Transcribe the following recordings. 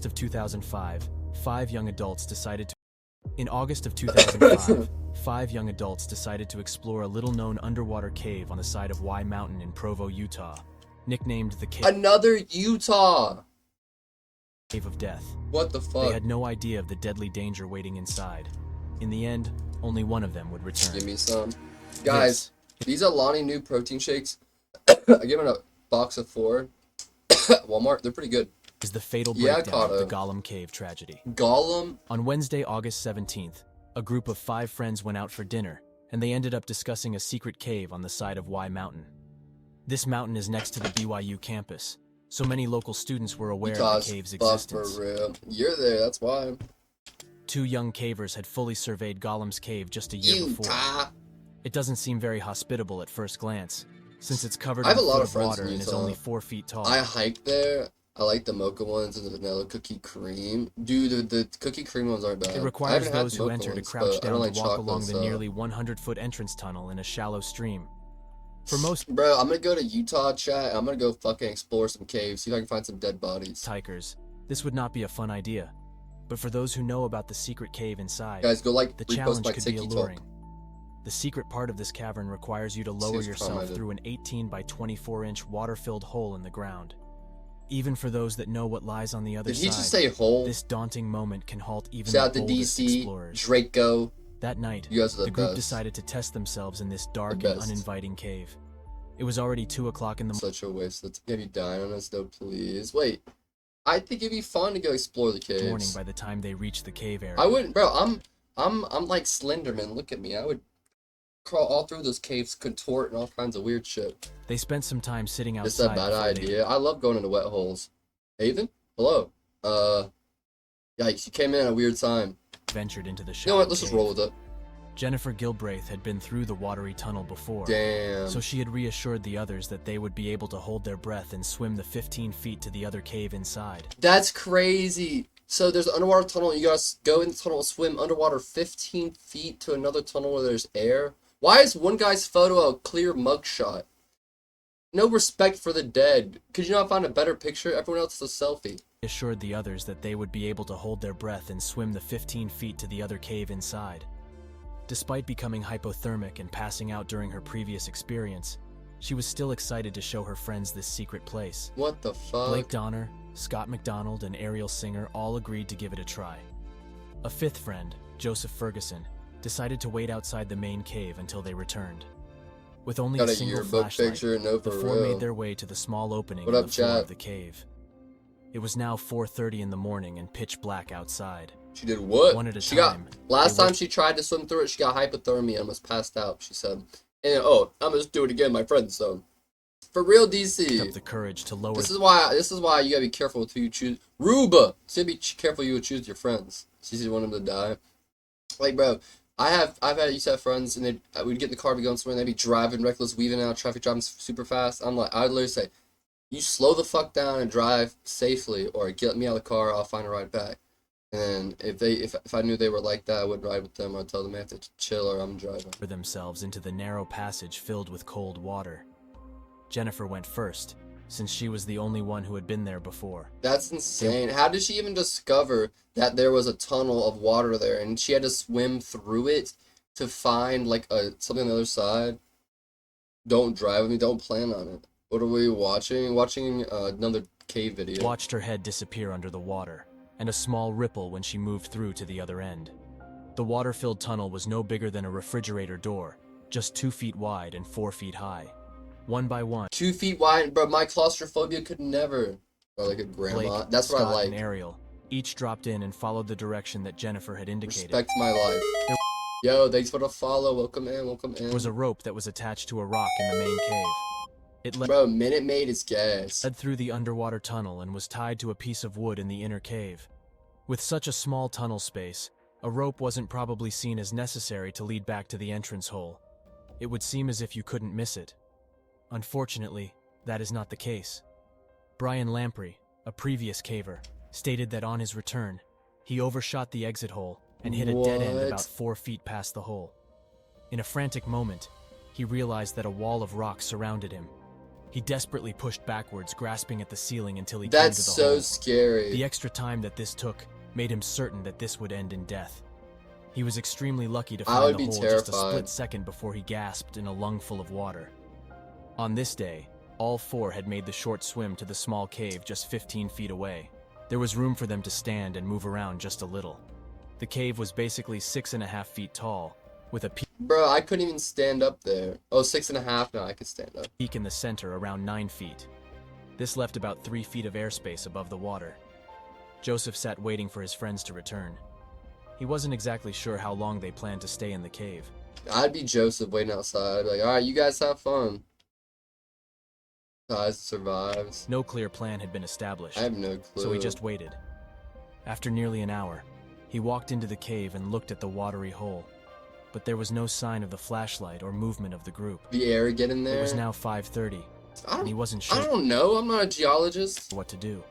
August of 2005, five young adults decided to In August of 2005, five young adults decided to explore a little-known underwater cave on the side of Y Mountain in Provo, Utah, nicknamed the Another Utah! Cave of Death. What the fuck? They had no idea of the deadly danger waiting inside. In the end, only one of them would return. Give me some. Guys, these Alani new protein shakes, I give it a box of 4 at Walmart. They're pretty good. Is the fatal breakdown of the Gollum Cave tragedy. Gollum? On Wednesday, August 17th, a group of 5 friends went out for dinner, and they ended up discussing a secret cave on the side of Y Mountain. This mountain is next to the BYU campus, so many local students were aware of the cave's existence. For real. You're there, that's why. 2 young cavers had fully surveyed Gollum's cave just a year before. It doesn't seem very hospitable at first glance, since it's covered in a foot of water and is only 4 feet tall. I hiked there. I like the mocha ones and the vanilla cookie cream. Dude, the cookie cream ones aren't bad. It requires those who enter to crouch down to walk along the nearly 100-foot entrance tunnel in a shallow stream. For most Bro, I'm gonna go to Utah, chat. I'm gonna go fucking explore some caves, see if I can find some dead bodies. hikers, this would not be a fun idea. But for those who know about the secret cave inside, guys, go the challenge could be alluring. The secret part of this cavern requires you to lower yourself through an 18 by 24-inch water-filled hole in the ground. Even for those that know what lies on the other side, did he just say hole? This daunting moment can halt even Shout the out to boldest DC, explorers. Draco. That night, You guys are the group best. decided to test themselves in this dark and uninviting cave. It was already 2 o'clock in the morning. Such a waste. Let's get you dying on us though, please. Wait. I think it'd be fun to go explore the caves. By the time they reached the cave area. I wouldn't, bro. I'm like Slenderman. Look at me. I would crawl all through those caves, contort, and all kinds of weird shit. They spent some time sitting outside. It's a bad idea. I love going into wet holes. Haven? Hello. Yikes! You came in at a weird time. Ventured into the You know shallow what? Let's just roll with it. Jennifer Gilbraith had been through the watery tunnel before. Damn. So she had reassured the others that they would be able to hold their breath and swim the 15 feet to the other cave inside. That's crazy. So there's an underwater tunnel. You guys go in the tunnel, swim underwater 15 feet to another tunnel where there's air. Why is one guy's photo a clear mugshot? No respect for the dead. Could you not find a better picture? Everyone else is a selfie. Assured the others that they would be able to hold their breath and swim the 15 feet to the other cave inside. Despite becoming hypothermic and passing out during her previous experience, she was still excited to show her friends this secret place. What the fuck? Blake Donner, Scott McDonald, and Ariel Singer all agreed to give it a try. A 5th friend, Joseph Ferguson, decided to wait outside the main cave until they returned. With only a single flashlight, the 4 made their way to the small opening in the floor of the cave. It was now 4:30 in the morning and pitch black outside. She did what? One at a time. Last time she tried to swim through it, she got hypothermia and almost passed out, she said. And I'm gonna just do it again, my friend, so. For real, DC. Up the courage to lower. This is why you gotta be careful with who you choose. Ruba! So you gotta be careful you would choose your friends. She said you want them to die. Like, bro, I've had used to have friends, and we'd get in the car, be going somewhere, and they'd be driving reckless, weaving out traffic, driving super fast. I'd literally say, you slow the fuck down and drive safely, or get me out of the car, I'll find a ride back. And if I knew they were like that, I would ride with them. I'd tell them they have to chill or I'm driving. For themselves into the narrow passage filled with cold water. Jennifer went first, since she was the only one who had been there before. That's insane. How did she even discover that there was a tunnel of water there, and she had to swim through it to find like something on the other side? Don't drive with me. Don't plan on it. What are we watching? Watching another cave video. Watched her head disappear under the water, and a small ripple when she moved through to the other end. The water-filled tunnel was no bigger than a refrigerator door, just 2 feet wide and 4 feet high. One by one. 2 feet wide, bro. My claustrophobia could never. Or like a grandma. Blake, that's what Scott, I like. and Ariel each dropped in and followed the direction that Jennifer had indicated. Respect my life. Yo, thanks for the follow. Welcome in, welcome in. There was a rope that was attached to a rock in the main cave. It Bro, Minute Maid is gas. led through the underwater tunnel and was tied to a piece of wood in the inner cave. With such a small tunnel space, a rope wasn't probably seen as necessary to lead back to the entrance hole. It would seem as if you couldn't miss it. Unfortunately, that is not the case. Brian Lamprey, a previous caver, stated that on his return, he overshot the exit hole and hit a dead end about 4 feet past the hole. In a frantic moment, he realized that a wall of rock surrounded him. He desperately pushed backwards, grasping at the ceiling until he came That's to the so hole. scary. The extra time that this took made him certain that this would end in death. He was extremely lucky to I find would the be hole just a terrified. split second before he gasped in a lungful of water. On this day, all four had made the short swim to the small cave just 15 feet away. There was room for them to stand and move around just a little. The cave was basically 6.5 feet tall, with a Bro, I couldn't even stand up there. Oh, 6.5 now I could stand up. peak in the center around 9 feet. This left about 3 feet of airspace above the water. Joseph sat waiting for his friends to return. He wasn't exactly sure how long they planned to stay in the cave. I'd be Joseph waiting outside. I'd be like, alright, you guys have fun. Guys survives. No clear plan had been established, I have no clue. so he just waited. After nearly an hour, he walked into the cave and looked at the watery hole, but there was no sign of the flashlight or movement of the group. The air get in there. It was now 5:30, and he wasn't I sure don't know. I'm not a geologist. what to do.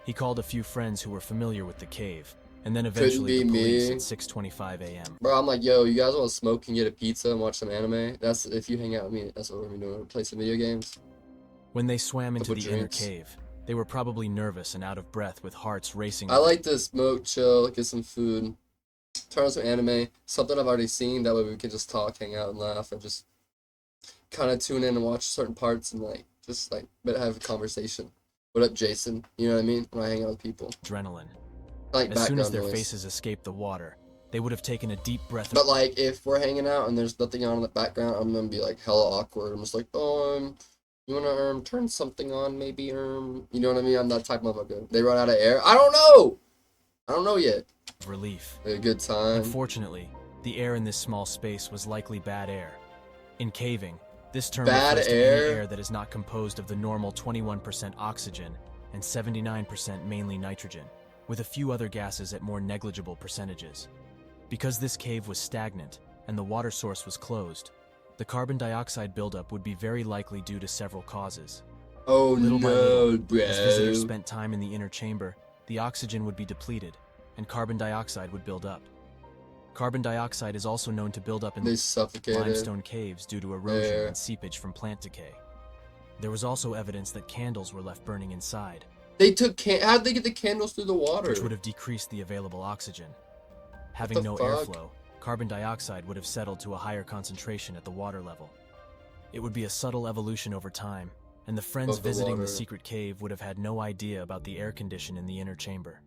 He called a few friends who were familiar with the cave, and then Couldn't eventually be the police me. at 6:25 a.m. Bro, I'm like, yo, you guys want to smoke and get a pizza and watch some anime? That's if you hang out with me. That's what we're gonna be doing. Play some video games. When they swam into Couple the inner drinks. cave, they were probably nervous and out of breath with hearts racing. I like to smoke, chill, get some food, turn on some anime, something I've already seen. That way we can just talk, hang out, and laugh, and just kind of tune in and watch certain parts and but have a conversation. What up, Jason? You know what I mean? When I hang out with people, adrenaline. I like As soon as background their noise. faces escaped the water, they would have taken a deep breath of But like, if we're hanging out and there's nothing on in the background, I'm gonna be like hella awkward. I'm just like, you wanna turn something on, maybe you know what I mean? I'm that type of motherfucker. They run out of air. I don't know yet. relief. A good time. Unfortunately, the air in this small space was likely bad air. In caving, this term Bad refers to air? any air that is not composed of the normal 21% oxygen and 79% mainly nitrogen, with a few other gases at more negligible percentages. Because this cave was stagnant and the water source was closed, the carbon dioxide buildup would be very likely due to several causes. Oh Little by no, little, bro. as visitors spent time in the inner chamber, the oxygen would be depleted, and carbon dioxide would build up. Carbon dioxide is also known to build up in They suffocated. limestone caves due to erosion Air. and seepage from plant decay. There was also evidence that candles were left burning inside, They took how'd they get the candles through the water? which would have decreased the available oxygen. Having the no fuck? airflow, carbon dioxide would have settled to a higher concentration at the water level. It would be a subtle evolution over time, and the friends Of the visiting the water. secret cave would have had no idea about the air condition in the inner chamber.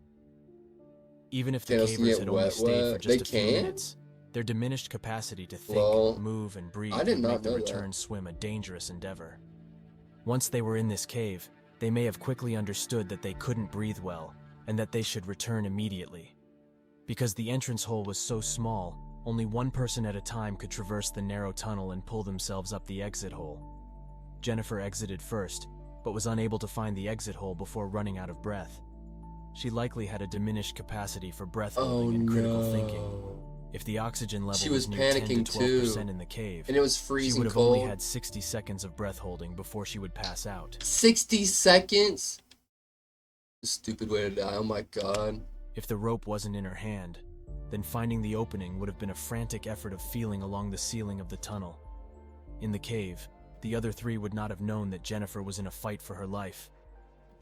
Even if the Candles can cavers get had only wet, stayed for wet. just They a few can? minutes, their diminished capacity to think, Well, move, and breathe I did would not make the know that. return swim a dangerous endeavor. Once they were in this cave, they may have quickly understood that they couldn't breathe well, and that they should return immediately. Because the entrance hole was so small, only one person at a time could traverse the narrow tunnel and pull themselves up the exit hole. Jennifer exited first, but was unable to find the exit hole before running out of breath. She likely had a diminished capacity for breath holding and critical thinking. If the oxygen level She was near 10 panicking to 12% too. in the cave, And it was she freezing would have cold. only had 60 seconds of breath holding before she would pass out. 60 seconds? Stupid way to die, oh my god. If the rope wasn't in her hand, then finding the opening would have been a frantic effort of feeling along the ceiling of the tunnel. In the cave, the other three would not have known that Jennifer was in a fight for her life.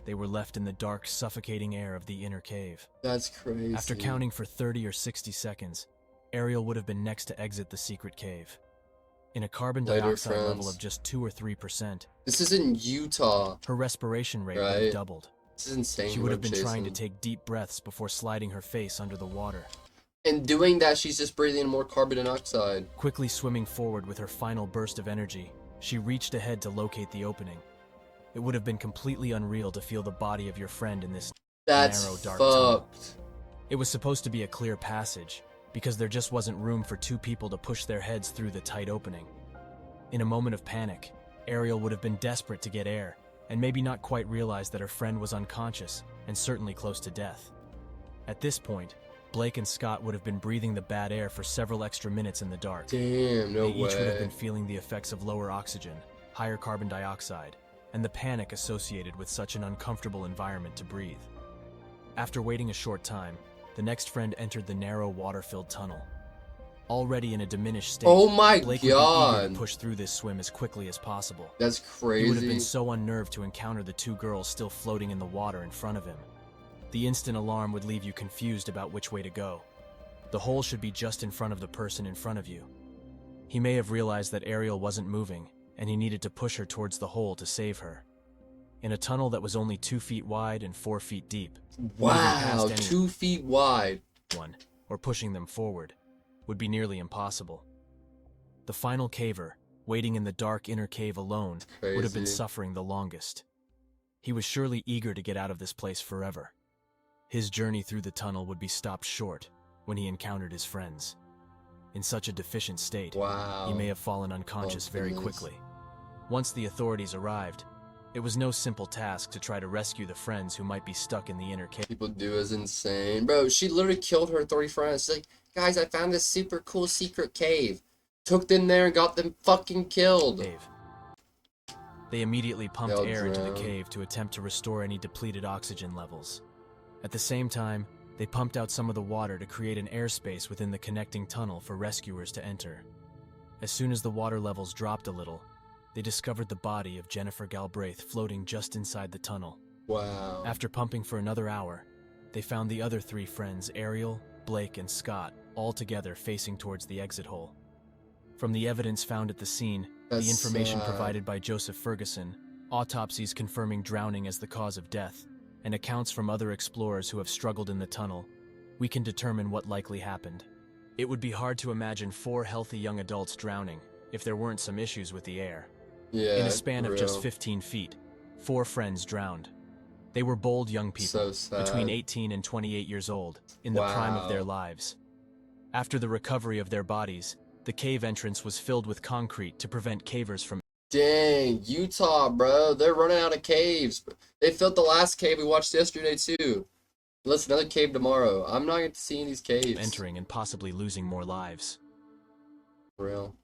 They were left in the dark, suffocating air of the inner cave. That's crazy. After counting for 30 or 60 seconds, Ariel would have been next to exit the secret cave. In a carbon Later, dioxide level friends. of just 2 or 3%, This is in Utah. her respiration rate would Right. have doubled. This is insane. She would have what been trying to Jason. take deep breaths before sliding her face under the water. And doing that, she's just breathing more carbon dioxide. Quickly swimming forward with her final burst of energy, she reached ahead to locate the opening. It would have been completely unreal to feel the body of your friend in this That's narrow, dark tunnel. fucked. It was supposed to be a clear passage, because there just wasn't room for two people to push their heads through the tight opening. In a moment of panic, Ariel would have been desperate to get air, and maybe not quite realize that her friend was unconscious, and certainly close to death. At this point, Blake and Scott would have been breathing the bad air for several extra minutes in the dark. Damn, no They each would have way. been feeling the effects of lower oxygen, higher carbon dioxide, and the panic associated with such an uncomfortable environment to breathe. After waiting a short time, the next friend entered the narrow, water-filled tunnel. Already in a diminished state, Oh my Blake would be eager to god. push through this swim as quickly as possible. That's He would have been crazy. so unnerved to encounter the two girls still floating in the water in front of him. The instant alarm would leave you confused about which way to go. The hole should be just in front of the person in front of you. He may have realized that Ariel wasn't moving, and he needed to push her towards the hole to save her. In a tunnel that was only 2 feet wide and 4 feet deep, Wow, 2 feet wide. or pushing them forward, would be nearly impossible. The final caver, waiting in the dark inner cave alone, would have been Crazy. suffering the longest. He was surely eager to get out of this place forever. His journey through the tunnel would be stopped short when he encountered his friends. In such a deficient state, Wow. he may have fallen unconscious very goodness. quickly. Once the authorities arrived, it was no simple task to try to rescue the friends who might be stuck in the inner cave. People do is insane. Bro, she literally killed her 3 friends. She's like, guys, I found this super cool secret cave. Took them there and got them fucking killed. They immediately pumped They'll air into the drown. cave to attempt to restore any depleted oxygen levels. At the same time, they pumped out some of the water to create an airspace within the connecting tunnel for rescuers to enter. As soon as the water levels dropped a little, they discovered the body of Jennifer Galbraith floating just inside the tunnel. Wow. After pumping for another hour, they found the other 3 friends, Ariel, Blake, and Scott, all together facing towards the exit hole. From the evidence found at the scene, That's the information sad. provided by Joseph Ferguson, autopsies confirming drowning as the cause of death, and accounts from other explorers who have struggled in the tunnel, we can determine what likely happened. It would be hard to imagine 4 healthy young adults drowning if there weren't some issues with the air. Yeah. In a span of just real. 15 feet, 4 friends drowned. They were bold young people, So sad. between 18 and 28 years old, in the prime of their Wow. lives. After the recovery of their bodies, the cave entrance was filled with concrete to prevent cavers from Dang, Utah, bro. They're running out of caves. They filled the last cave we watched yesterday, too. Let's another cave tomorrow. I'm not going to see these caves. entering and possibly losing more lives. For real.